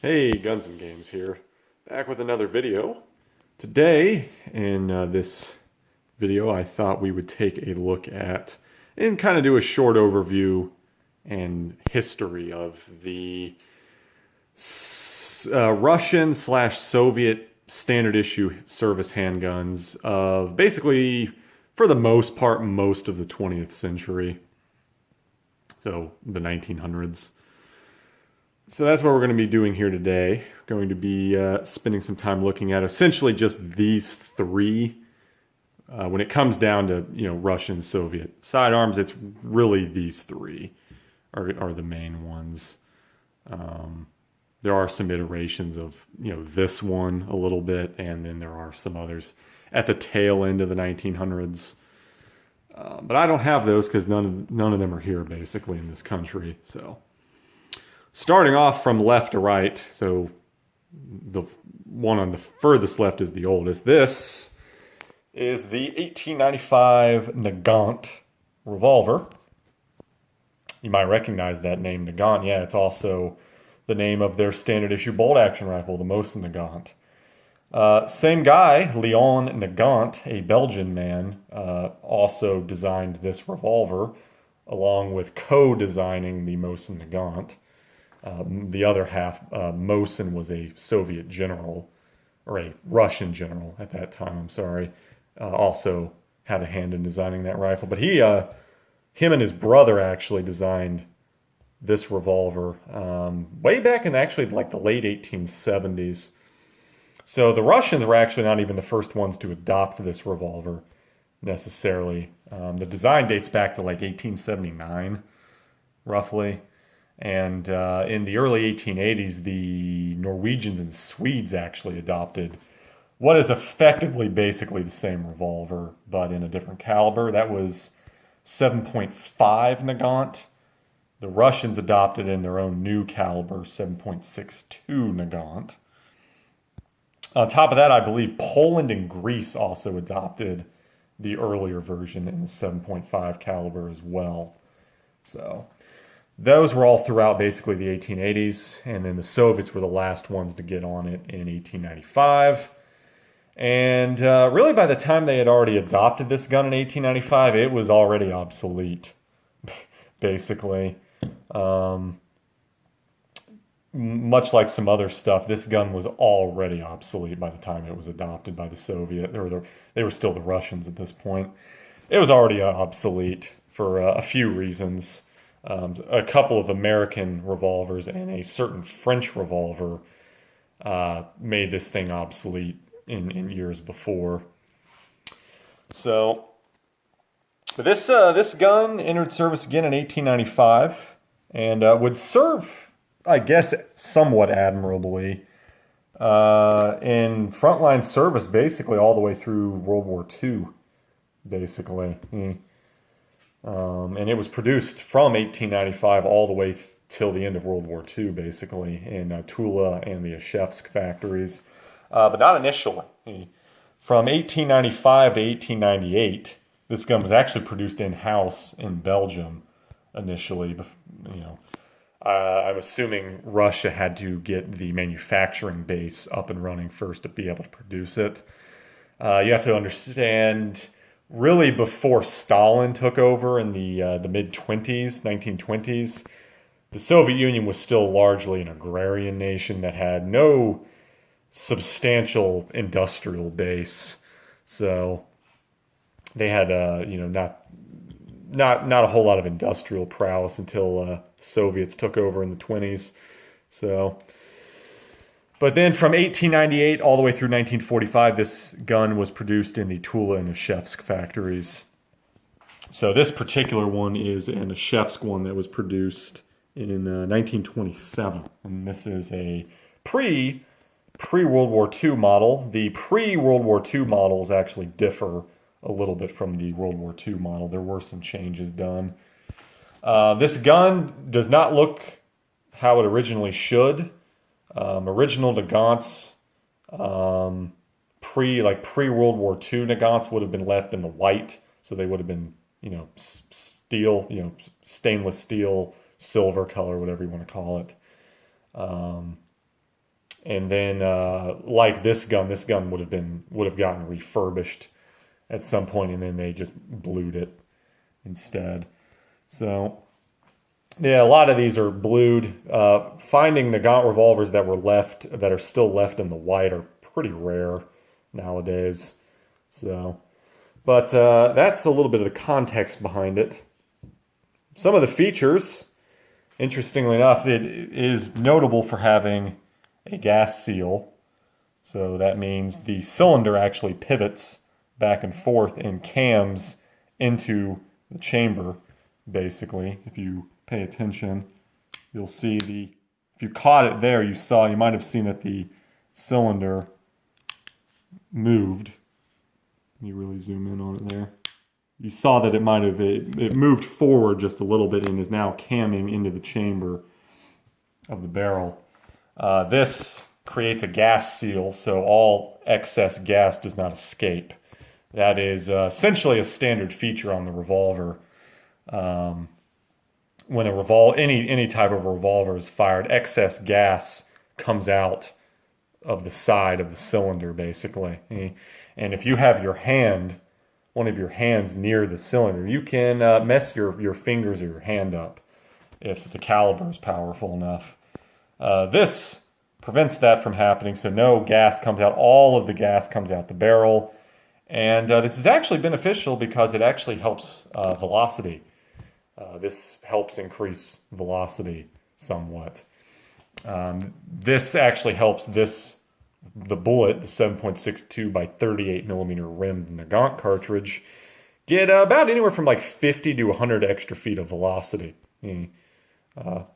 Hey, Guns and Games here, back with another video. Today, in this video, I thought we would take a look at and kind of do a short overview and history of the Russian slash Soviet standard issue service handguns of basically, for the most part, most of the 20th century. So the 1900s. So that's what we're going to be doing here today. We're going to be spending some time looking at essentially just these three. When it comes down to Russian, Soviet sidearms, it's really these three are the main ones. There are some iterations of this one a little bit, and then there are some others at the tail end of the 1900s. But I don't have those because none of them are here basically in this country. So. Starting off from left to right, so the one on the furthest left is the oldest. This is the 1895 Nagant revolver. You might recognize that name, Nagant. Yeah, it's also the name of their standard issue bolt-action rifle, the Mosin Nagant. Same guy, Leon Nagant, a Belgian man, also designed this revolver, along with co-designing the Mosin Nagant. The other half, Mosin was a Soviet general, or a Russian general at that time, I'm sorry, also had a hand in designing that rifle. But him and his brother actually designed this revolver way back in actually like the late 1870s. So the Russians were actually not even the first ones to adopt this revolver necessarily. The design dates back to like 1879, roughly. And in the early 1880s, the Norwegians and Swedes actually adopted what is effectively basically the same revolver, but in a different caliber. That was 7.5 Nagant. The Russians adopted in their own new caliber, 7.62 Nagant. On top of that, I believe Poland and Greece also adopted the earlier version in the 7.5 caliber as well. So those were all throughout basically the 1880s, and then the Soviets were the last ones to get on it in 1895. And really by the time they had already adopted this gun in 1895, it was already obsolete, basically. Much like some other stuff, this gun was already obsolete by the time it was adopted by the Soviet, or they were still the Russians at this point. It was already obsolete for a few reasons. A couple of American revolvers and a certain French revolver made this thing obsolete in years before. So, but this gun entered service again in 1895 and would serve, I guess, somewhat admirably in frontline service basically all the way through World War II, basically. And it was produced from 1895 all the way till the end of World War II, basically, in Tula and the Ashevsk factories. But not initially. From 1895 to 1898, this gun was actually produced in-house in Belgium initially. I'm assuming Russia had to get the manufacturing base up and running first to be able to produce it. You have to understand, really before Stalin took over in the mid-20s, 1920s, the Soviet Union was still largely an agrarian nation that had no substantial industrial base. So they had not a whole lot of industrial prowess until Soviets took over in the 20s. So, but then from 1898 all the way through 1945, this gun was produced in the Tula and Ashevsk factories. So this particular one is an Ashevsk one that was produced in 1927, and this is a pre-World War II model. The pre-World War II models actually differ a little bit from the World War II model. There were some changes done. This gun does not look how it originally should. Original Nagants, pre-World War II Nagants would have been left in the white, so they would have been, steel, stainless steel, silver color, whatever you want to call it. And then, like this gun would have gotten refurbished at some point, and then they just blued it instead. So, yeah, a lot of these are blued. Finding Nagant revolvers that are still left in the white are pretty rare nowadays. So, but that's a little bit of the context behind it. Some of the features, interestingly enough, it is notable for having a gas seal. So that means the cylinder actually pivots back and forth and cams into the chamber, basically. If you pay attention, you'll see if you caught it there, you might have seen that the cylinder moved. Let me really zoom in on it there. You saw that it moved forward just a little bit and is now camming into the chamber of the barrel. This creates a gas seal, so all excess gas does not escape. That is essentially a standard feature on the revolver. When any type of revolver is fired, excess gas comes out of the side of the cylinder, basically. And if you have one of your hands near the cylinder, you can mess your fingers or your hand up if the caliber is powerful enough. This prevents that from happening, so no gas comes out. All of the gas comes out the barrel. And this is actually beneficial because it actually helps velocity. This helps increase velocity somewhat. This actually helps the bullet, the 7.62 by 38 millimeter rimmed Nagant cartridge, get about anywhere from like 50 to 100 extra feet of velocity.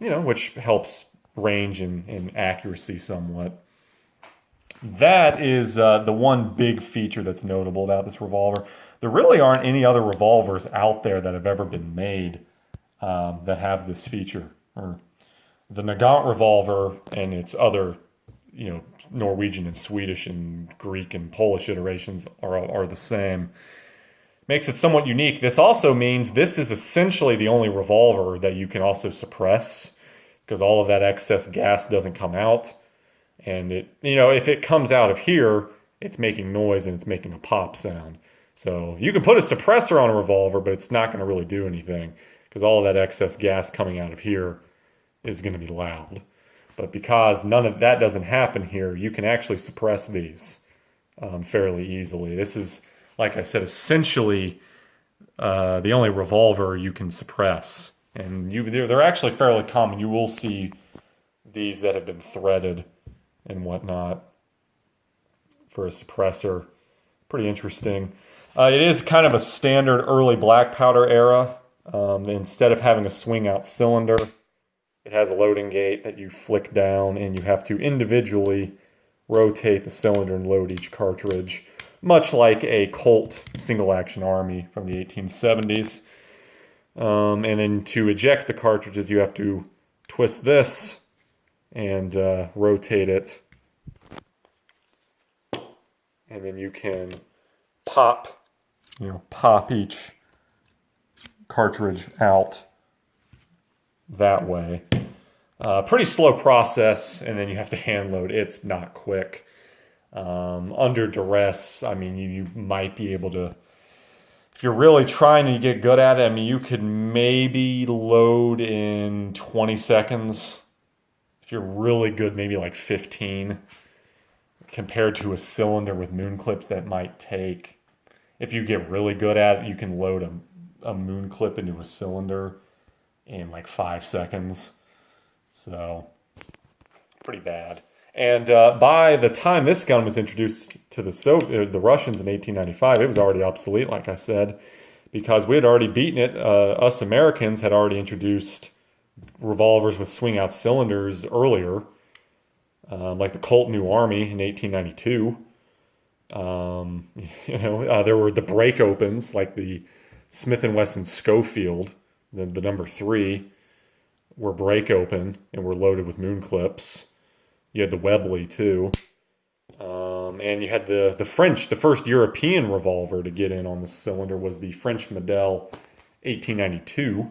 Which helps range and accuracy somewhat. That is the one big feature that's notable about this revolver. There really aren't any other revolvers out there that have ever been made that have this feature. Or the Nagant revolver and its other, Norwegian and Swedish and Greek and Polish iterations are the same. Makes it somewhat unique. This also means this is essentially the only revolver that you can also suppress, because all of that excess gas doesn't come out. And if it comes out of here, it's making noise and it's making a pop sound. So you can put a suppressor on a revolver, but it's not going to really do anything because all of that excess gas coming out of here is going to be loud. But because none of that doesn't happen here, you can actually suppress these fairly easily. This is, like I said, essentially the only revolver you can suppress. And they're actually fairly common. You will see these that have been threaded and whatnot for a suppressor. Pretty interesting. It is kind of a standard early black powder era. Instead of having a swing out cylinder, it has a loading gate that you flick down, and you have to individually rotate the cylinder and load each cartridge, much like a Colt single action army from the 1870s. And then to eject the cartridges, you have to twist this and rotate it. And then you can pop each cartridge out that way. Pretty slow process, and then you have to hand load. It's not quick. Under duress, you might be able to, if you're really trying to get good at it, you could maybe load in 20 seconds. If you're really good, maybe like 15. Compared to a cylinder with moon clips that might take, if you get really good at it, you can load a moon clip into a cylinder in like 5 seconds. So, pretty bad. And by the time this gun was introduced to the Russians in 1895, it was already obsolete, like I said, because we had already beaten it. Us Americans had already introduced revolvers with swing-out cylinders earlier, like the Colt New Army in 1892. There were the break opens, like the Smith & Wesson Schofield, the number 3, were break open and were loaded with moon clips. You had the Webley too. And you had the French, the first European revolver to get in on the cylinder was the French Model 1892,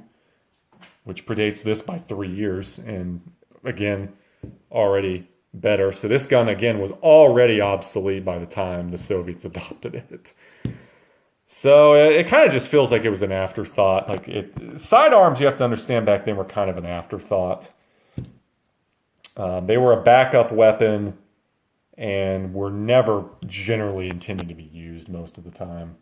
which predates this by 3 years. And again, already better. So this gun, again, was already obsolete by the time the Soviets adopted it. So it kind of just feels like it was an afterthought. Sidearms, you have to understand, back then were kind of an afterthought. They were a backup weapon and were never generally intended to be used most of the time.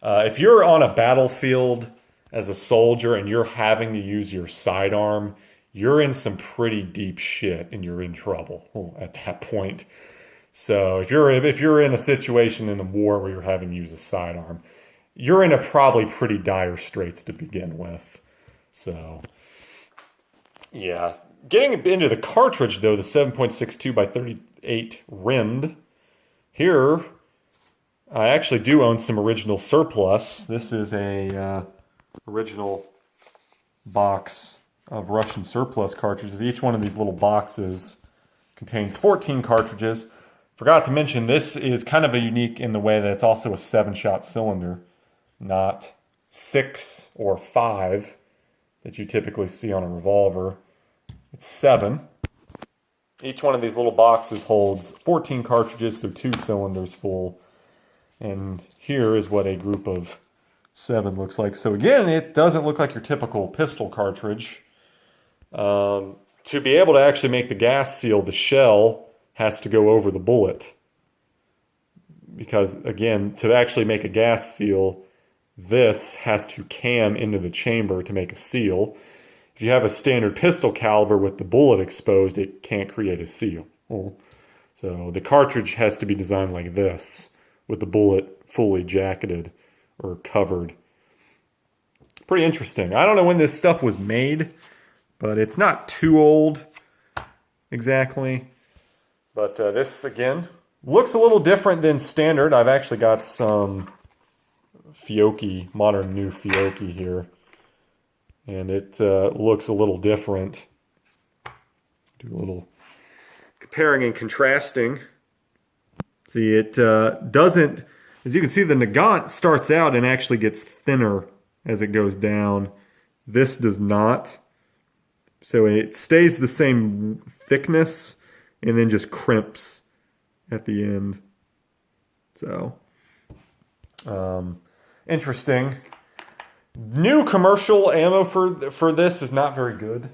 If you're on a battlefield as a soldier and you're having to use your sidearm, you're in some pretty deep shit and you're in trouble at that point. So if you're in a situation in a war where you're having to use a sidearm, you're in a probably pretty dire straits to begin with. So, yeah. Getting into the cartridge, though, the 7.62 by 38 rimmed. Here, I actually do own some original surplus. This is a original box of Russian surplus cartridges. Each one of these little boxes contains 14 cartridges. Forgot to mention, this is kind of a unique in the way that it's also a 7-shot cylinder, not 6 or 5 that you typically see on a revolver. It's 7. Each one of these little boxes holds 14 cartridges, so 2 cylinders full. And here is what a group of 7 looks like. So again, it doesn't look like your typical pistol cartridge. To be able to actually make the gas seal, the shell has to go over the bullet. Because again, to actually make a gas seal, this has to cam into the chamber to make a seal. If you have a standard pistol caliber with the bullet exposed, it can't create a seal. So the cartridge has to be designed like this, with the bullet fully jacketed or covered. Pretty interesting. I don't know when this stuff was made, but it's not too old exactly. But this, again, looks a little different than standard. I've actually got some Fiocchi, modern new Fiocchi here. And it looks a little different. Do a little comparing and contrasting. See, it doesn't, as you can see, the Nagant starts out and actually gets thinner as it goes down. This does not. So it stays the same thickness and then just crimps at the end. So, interesting. New commercial ammo for this is not very good.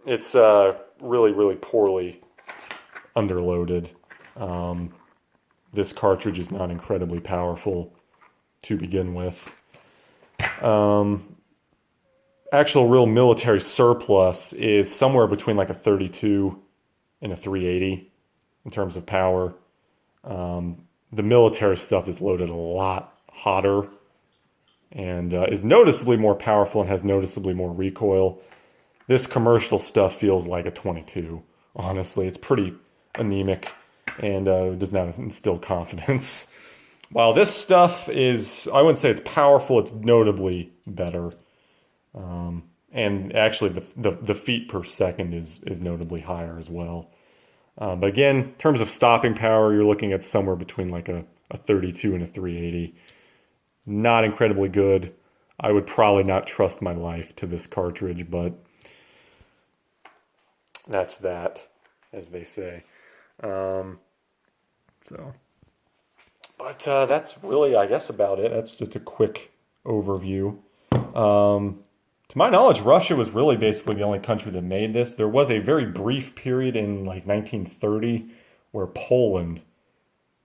It's really, really poorly underloaded. This cartridge is not incredibly powerful to begin with. Actual real military surplus is somewhere between like a 32 and a 380 in terms of power. The military stuff is loaded a lot hotter and is noticeably more powerful and has noticeably more recoil. This commercial stuff feels like a 22, honestly. It's pretty anemic and does not instill confidence. While this stuff is, I wouldn't say it's powerful, it's notably better. And actually the feet per second is notably higher as well. But again, in terms of stopping power, you're looking at somewhere between like a 32 and a 380. Not incredibly good. I would probably not trust my life to this cartridge, but that's that, as they say. But that's really, I guess, about it. That's just a quick overview. To my knowledge, Russia was really basically the only country that made this. There was a very brief period in like 1930 where Poland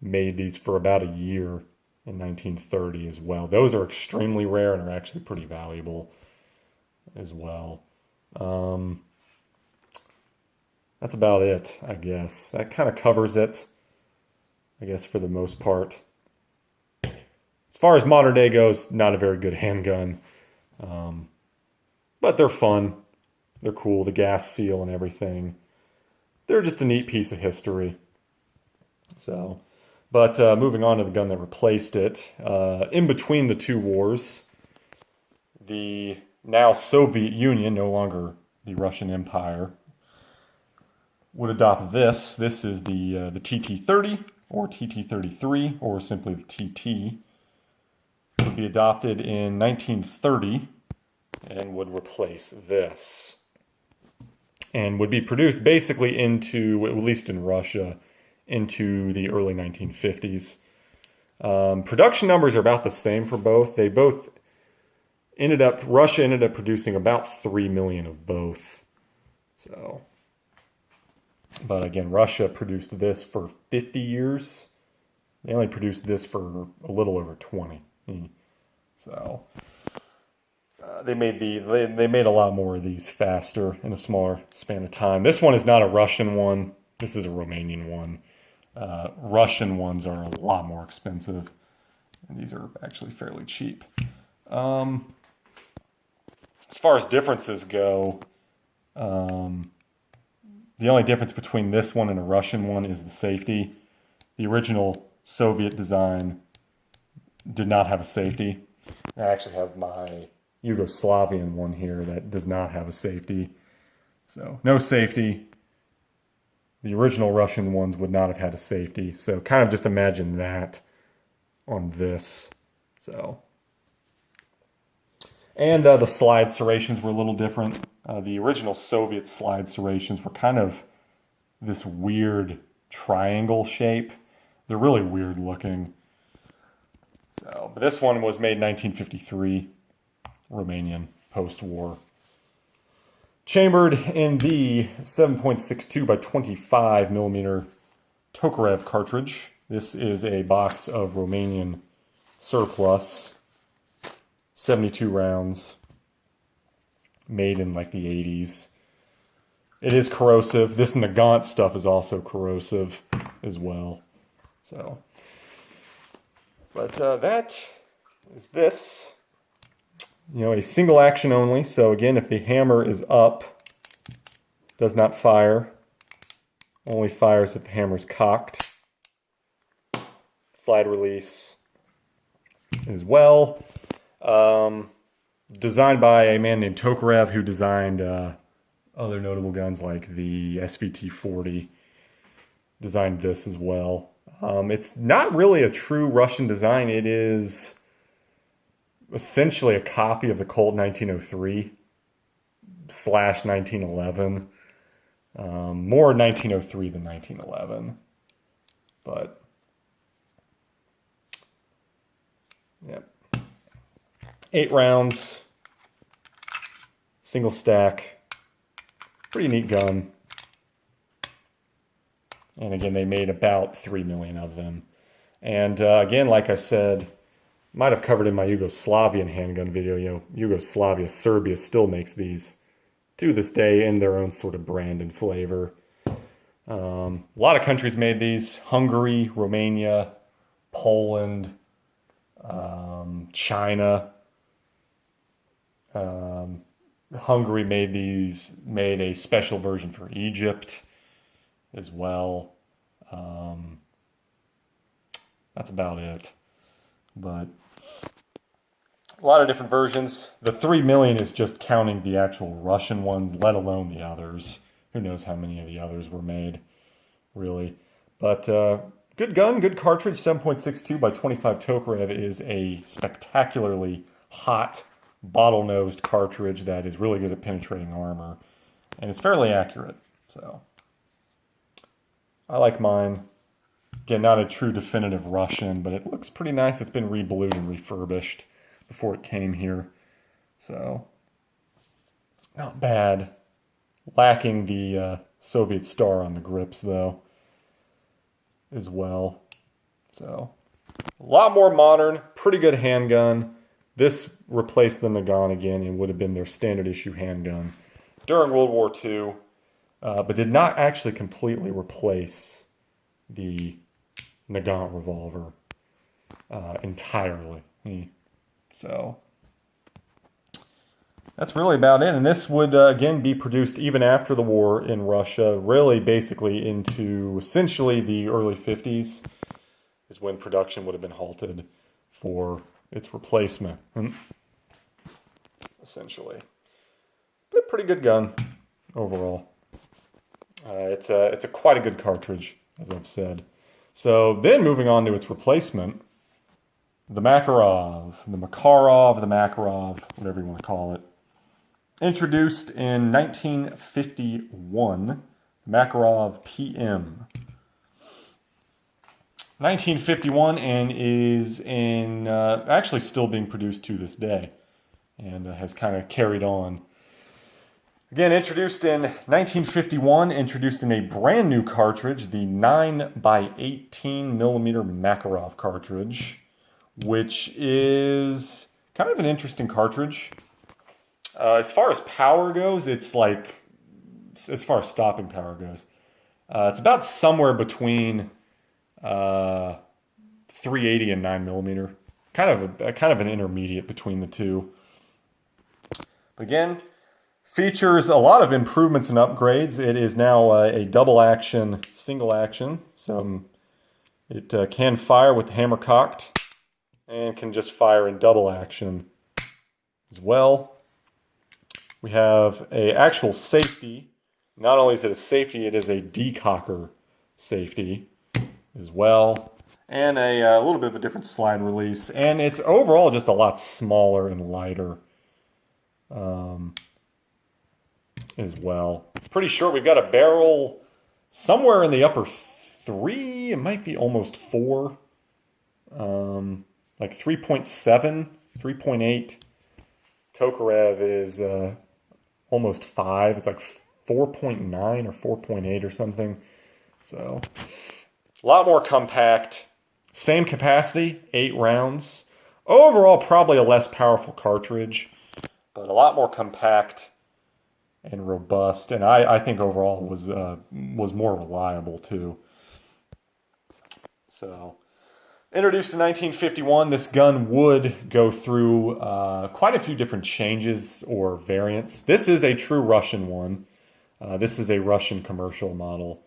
made these for about a year in 1930 as well. Those are extremely rare and are actually pretty valuable as well. That's about it, I guess. That kind of covers it, I guess, for the most part. As far as modern day goes, not a very good handgun. But they're fun. They're cool. The gas seal and everything. They're just a neat piece of history. So, but moving on to the gun that replaced it. In between the two wars, the now Soviet Union, no longer the Russian Empire, would adopt this. This is the TT30 or TT33 or simply the TT. It would be adopted in 1930. and would replace this. And would be produced basically into, at least in Russia, into the early 1950s. Production numbers are about the same for both. They both Russia ended up producing about 3 million of both. So, but again, Russia produced this for 50 years. They only produced this for a little over 20. So, they made a lot more of these faster in a smaller span of time. This one is not a Russian one. This is a Romanian one. Russian ones are a lot more expensive, and these are actually fairly cheap. As far as differences go, the only difference between this one and a Russian one is the safety. The original Soviet design did not have a safety. I actually have my Yugoslavian one here that does not have a safety. So no safety. The original Russian ones would not have had a safety. So kind of just imagine that on this. So, and the slide serrations were a little different. The original Soviet slide serrations were kind of this weird triangle shape. They're really weird looking. So, but this one was made in 1953, Romanian, post-war. Chambered in the 7.62 by 25 millimeter Tokarev cartridge. This is a box of Romanian surplus, 72 rounds, made in like the 80s. It is corrosive. This Nagant stuff is also corrosive as well. So, but that is this. You know, a single action only. So again, if the hammer is up, does not fire. Only fires if the hammer is cocked. Slide release as well. Designed by a man named Tokarev, who designed other notable guns like the SVT-40. Designed this as well. It's not really a true Russian design. It is essentially a copy of the Colt 1903/1911. More 1903 than 1911. But, yep. 8 rounds. Single stack. Pretty neat gun. And again, they made about 3 million of them. And again, like I said, might have covered in my Yugoslavian handgun video, you know, Yugoslavia, Serbia still makes these to this day in their own sort of brand and flavor. A lot of countries made these. Hungary, Romania, Poland, China. Hungary made a special version for Egypt as well. That's about it. But a lot of different versions. The 3 million is just counting the actual Russian ones, let alone the others. Who knows how many of the others were made, really. But good gun, good cartridge. 7.62 by 25 Tokarev is a spectacularly hot, bottle-nosed cartridge that is really good at penetrating armor. And it's fairly accurate. So I like mine. Again, not a true definitive Russian, but it looks pretty nice. It's been reblued and refurbished before it came here. So, not bad. Lacking the Soviet star on the grips, though, as well. So, a lot more modern, pretty good handgun. This replaced the Nagant again and would have been their standard issue handgun during World War II, but did not actually completely replace the Nagant revolver entirely. So that's really about it. And this would, again, be produced even after the war in Russia, really basically into essentially the early 50s is when production would have been halted for its replacement, essentially. But a pretty good gun overall. It's a quite a good cartridge, as I've said. So then moving on to its replacement, the Makarov, whatever you want to call it. Introduced in 1951, Makarov PM. 1951 and is in actually still being produced to this day and has kind of carried on. Again, introduced in 1951, introduced in a brand new cartridge, the 9x18mm Makarov cartridge, which is kind of an interesting cartridge. As far as power goes, it's like, as far as stopping power goes, it's about somewhere between 380 and 9mm. Kind of an intermediate between the two. But again, features a lot of improvements and upgrades. It is now a double action, single action. So it can fire with the hammer cocked and can just fire in double action as well. We have a actual safety. Not only is it a safety, it is a decocker safety as well. And a little bit of a different slide release. And it's overall just a lot smaller and lighter as well. Pretty short. We've got a barrel somewhere in the upper 3. It might be almost 4. Like 3.7, 3.8. Tokarev is almost 5. It's like 4.9 or 4.8 or something. So a lot more compact. Same capacity, 8 rounds. Overall, probably a less powerful cartridge, but a lot more compact and robust. And I think overall was more reliable too. So, introduced in 1951, this gun would go through quite a few different changes or variants. This is a true Russian one. This is a Russian commercial model.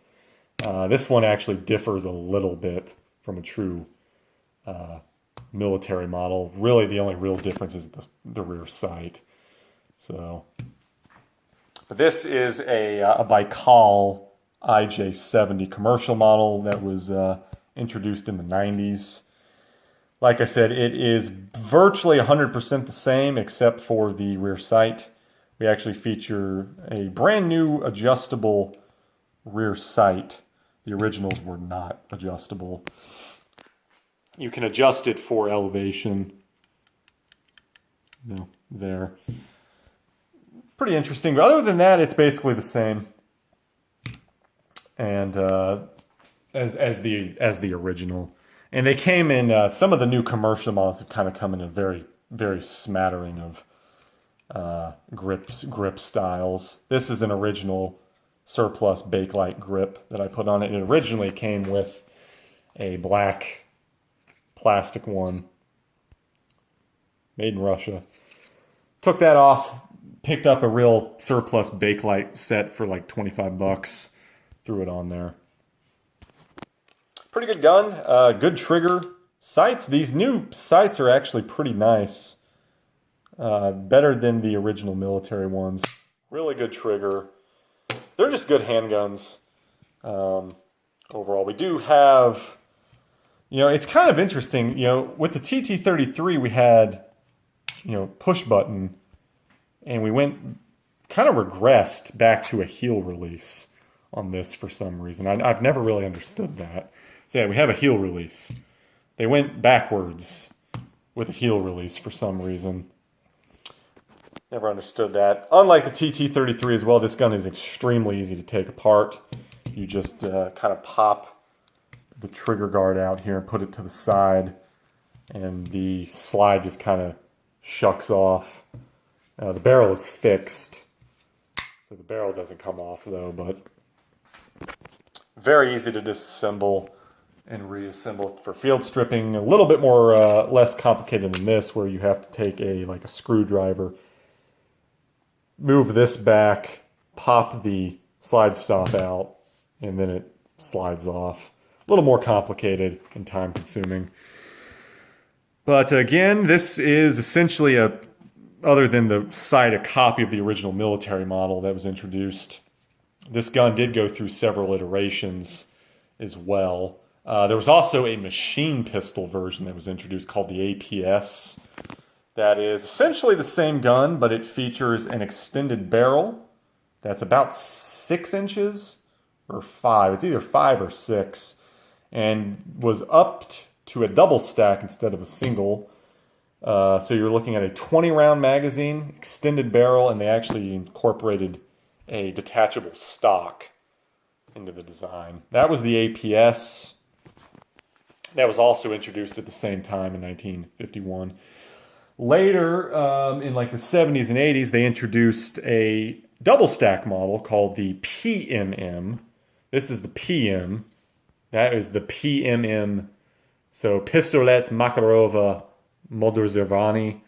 This one actually differs a little bit from a true military model. Really, the only real difference is the rear sight. So, but this is a Baikal IJ70 commercial model that was introduced in the 90s. Like I said, it is virtually 100% the same except for the rear sight. We actually feature a brand new adjustable rear sight. The originals were not adjustable. You can adjust it for elevation. No, there. Pretty interesting. But other than that, it's basically the same. And as the original. And they came in, some of the new commercial models have kind of come in a very, very smattering of grip styles. This is an original surplus Bakelite grip that I put on it. It originally came with a black plastic one made in Russia. Took that off, picked up a real surplus Bakelite set for like 25 bucks, threw it on there. Pretty good gun, good trigger. Sights, these new sights are actually pretty nice. Better than the original military ones. Really good trigger. They're just good handguns overall. We do have, it's kind of interesting, with the TT30 we had, push button, and we went, kind of regressed back to a heel release on this for some reason. I've never really understood that. So yeah, we have a heel release. They went backwards with a heel release for some reason. Never understood that. Unlike the TT30 as well, this gun is extremely easy to take apart. You just kind of pop the trigger guard out here and put it to the side, and the slide just kind of shucks off. The barrel is fixed, so the barrel doesn't come off though, but very easy to disassemble and reassemble for field stripping. A little bit more less complicated than this, where you have to take a screwdriver, move this back, pop the slide stop out, and then it slides off. A little more complicated and time consuming. But again, this is essentially other than the sight, a copy of the original military model that was introduced. This gun did go through several iterations as well. There was also a machine pistol version that was introduced called the APS. that is essentially the same gun, but it features an extended barrel that's about 6 inches or 5. It's either 5 or 6, and was upped to a double stack instead of a single. So you're looking at a 20-round magazine, extended barrel, and they actually incorporated a detachable stock into the design. That was the APS. That was also introduced at the same time in 1951. Later, in like the 70s and 80s, they introduced a double stack model called the PMM. This is the PM. That is the PMM. So Pistolet Makarova Modernizovaný,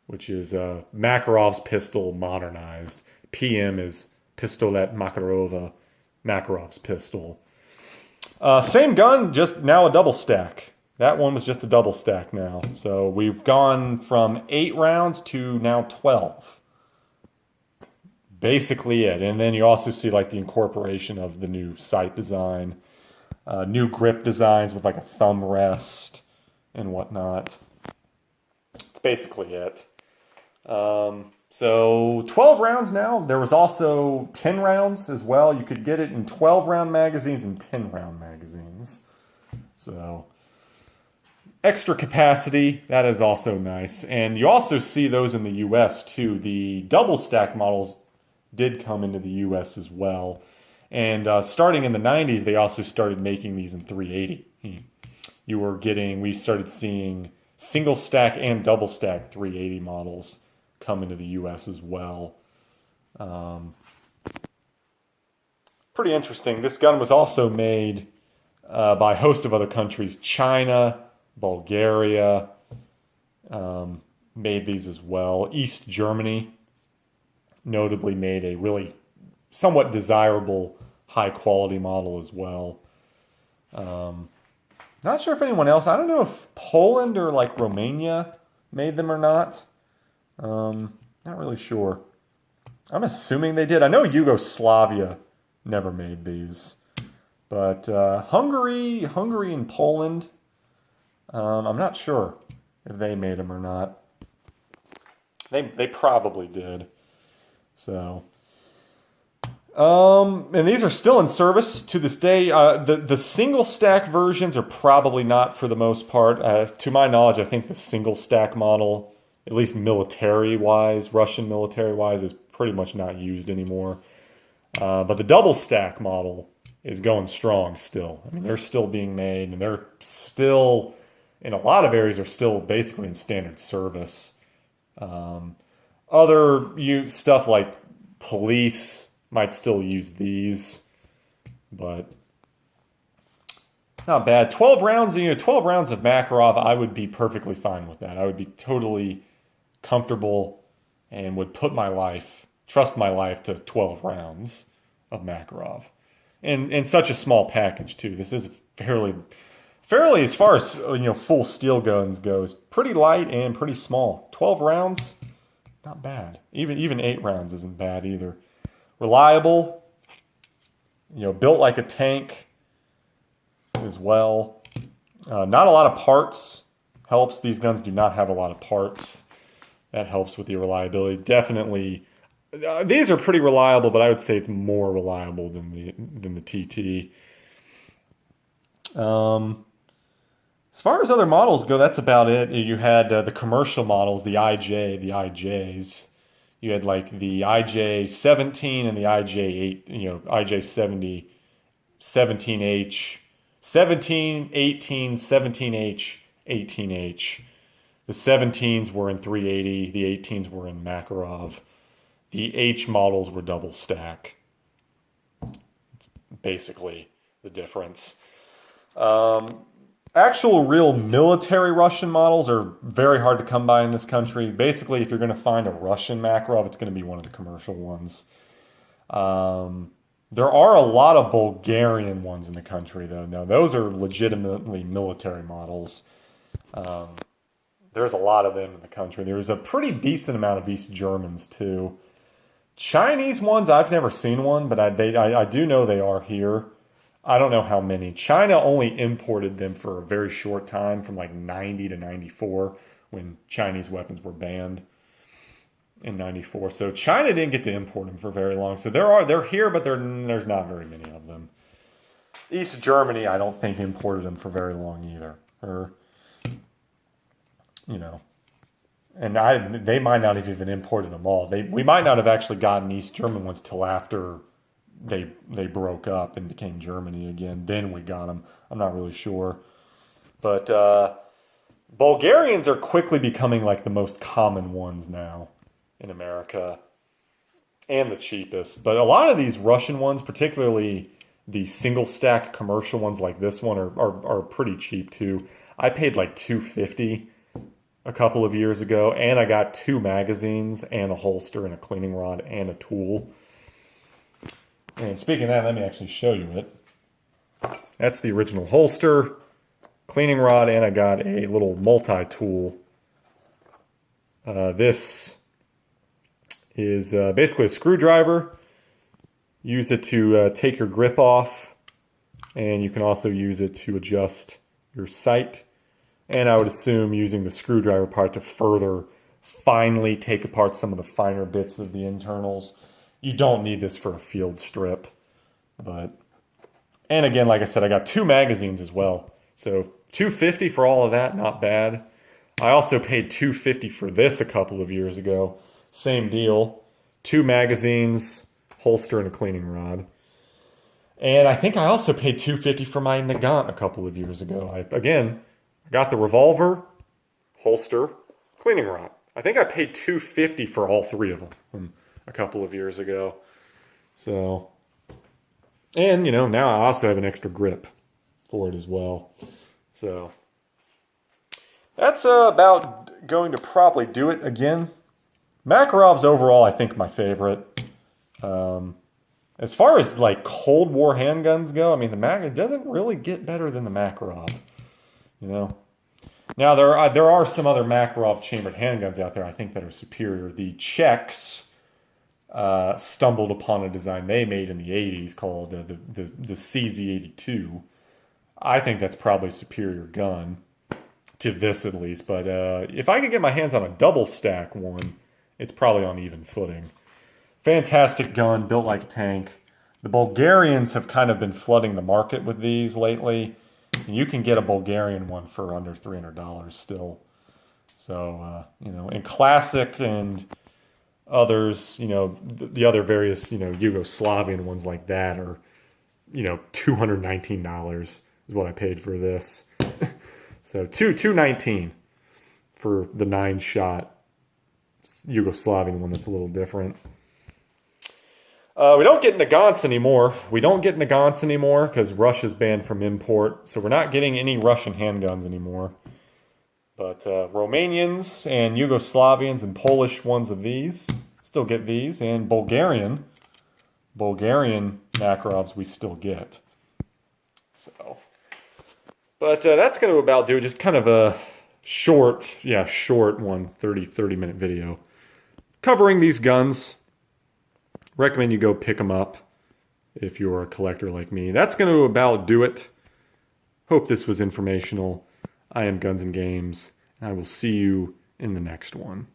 which is Makarov's pistol modernized. PM is Pistolet Makarov's pistol. Same gun, just now a double stack. That one was just a double stack now. So we've gone from 8 rounds to now 12. Basically it. And then you also see like the incorporation of the new sight design, new grip designs with like a thumb rest and whatnot. It's basically it. So 12 rounds now. There was also 10 rounds as well. You could get it in 12-round magazines and 10-round magazines. So extra capacity, that is also nice. And you also see those in the US too. The double stack models did come into the US as well. And starting in the 90s, they also started making these in 380. We started seeing single stack and double stack 380 models come into the US as well. Pretty interesting. This gun was also made by a host of other countries. China, Bulgaria made these as well. East Germany notably made a really somewhat desirable high quality model as well. Not sure if anyone else, I don't know if Poland or like Romania made them or not. Not really sure. I'm assuming they did. I know Yugoslavia never made these. But Hungary and Poland, I'm not sure if they made them or not. They probably did. So, and these are still in service to this day. The single stack versions are probably not for the most part. To my knowledge, I think the single stack model, at least military-wise, Russian military-wise, is pretty much not used anymore. But the double stack model is going strong still. I mean, they're still being made, and they're still, in a lot of areas, are still basically in standard service. Stuff like police might still use these, but not bad. 12 rounds, 12 rounds of Makarov, I would be perfectly fine with that. I would be totally comfortable and would trust my life to 12 rounds of Makarov. And such a small package too. This is fairly as far as full steel guns goes, pretty light and pretty small. 12 rounds, not bad. Even 8 rounds isn't bad either. Reliable, built like a tank as well. Not a lot of parts helps. These guns do not have a lot of parts. That helps with the reliability. Definitely, these are pretty reliable, but I would say it's more reliable than the TT. As far as other models go, that's about it. You had the commercial models, the IJs. You had like the IJ-17 and the IJ-8, IJ-70, 17H, 17, 18, 17H, 18H. The 17s were in 380. The 18s were in Makarov. The H models were double stack. It's basically the difference. Actual real military Russian models are very hard to come by in this country. Basically, if you're going to find a Russian Makarov, it's going to be one of the commercial ones. There are a lot of Bulgarian ones in the country, though. Now, those are legitimately military models. There's a lot of them in the country. There's a pretty decent amount of East Germans, too. Chinese ones, I've never seen one, but I do know they are here. I don't know how many. China only imported them for a very short time, from like 90 to 94, when Chinese weapons were banned in '94. So China didn't get to import them for very long. So they're here, but there's not very many of them. East Germany, I don't think imported them for very long either. Or, you know, and they might not have even imported them all. We might not have actually gotten East German ones till after they broke up and became Germany again. Then we got them. I'm not really sure. But Bulgarians are quickly becoming like the most common ones now in America and the cheapest. But a lot of these Russian ones, particularly the single stack commercial ones like this one, are pretty cheap too. I paid like $250 a couple of years ago, and I got 2 magazines and a holster and a cleaning rod and a tool. And speaking of that, let me actually show you it. That's the original holster, cleaning rod, and I got a little multi-tool. This is basically a screwdriver. Use it to take your grip off, and you can also use it to adjust your sight. And I would assume using the screwdriver part to further finely take apart some of the finer bits of the internals. You don't need this for a field strip. And again, like I said, I got 2 magazines as well. So $250 for all of that, not bad. I also paid $250 for this a couple of years ago. Same deal. 2 magazines, holster, and a cleaning rod. And I think I also paid $250 for my Nagant a couple of years ago. I got the revolver, holster, cleaning rod. I think I paid $250 for all 3 of them a couple of years ago. So, and you know, now I also have an extra grip for it as well. So that's about going to probably do it again. Makarov's overall, I think, my favorite. As far as like Cold War handguns go, I mean, it doesn't really get better than the Makarov. You know. Now there are some other Makarov chambered handguns out there I think that are superior. The Czechs stumbled upon a design they made in the '80s called the CZ82. I think that's probably a superior gun to this at least. But if I could get my hands on a double stack one, it's probably on even footing. Fantastic gun, built like a tank. The Bulgarians have kind of been flooding the market with these lately. And you can get a Bulgarian one for under $300 still. So, you know, and classic and others, you know, the other various, you know, Yugoslavian ones like that are, you know, $219 is what I paid for this. So $219 for the 9-shot Yugoslavian one that's a little different. We don't get Nagants anymore. Because Russia's banned from import. So we're not getting any Russian handguns anymore. But Romanians and Yugoslavians and Polish ones of these still get these. And Bulgarian Makarovs we still get. So, but that's going to about do it. Just kind of a short one, 30-minute video. Covering these guns. Recommend you go pick them up if you're a collector like me. That's going to about do it. Hope this was informational. I am Guns and Games, and I will see you in the next one.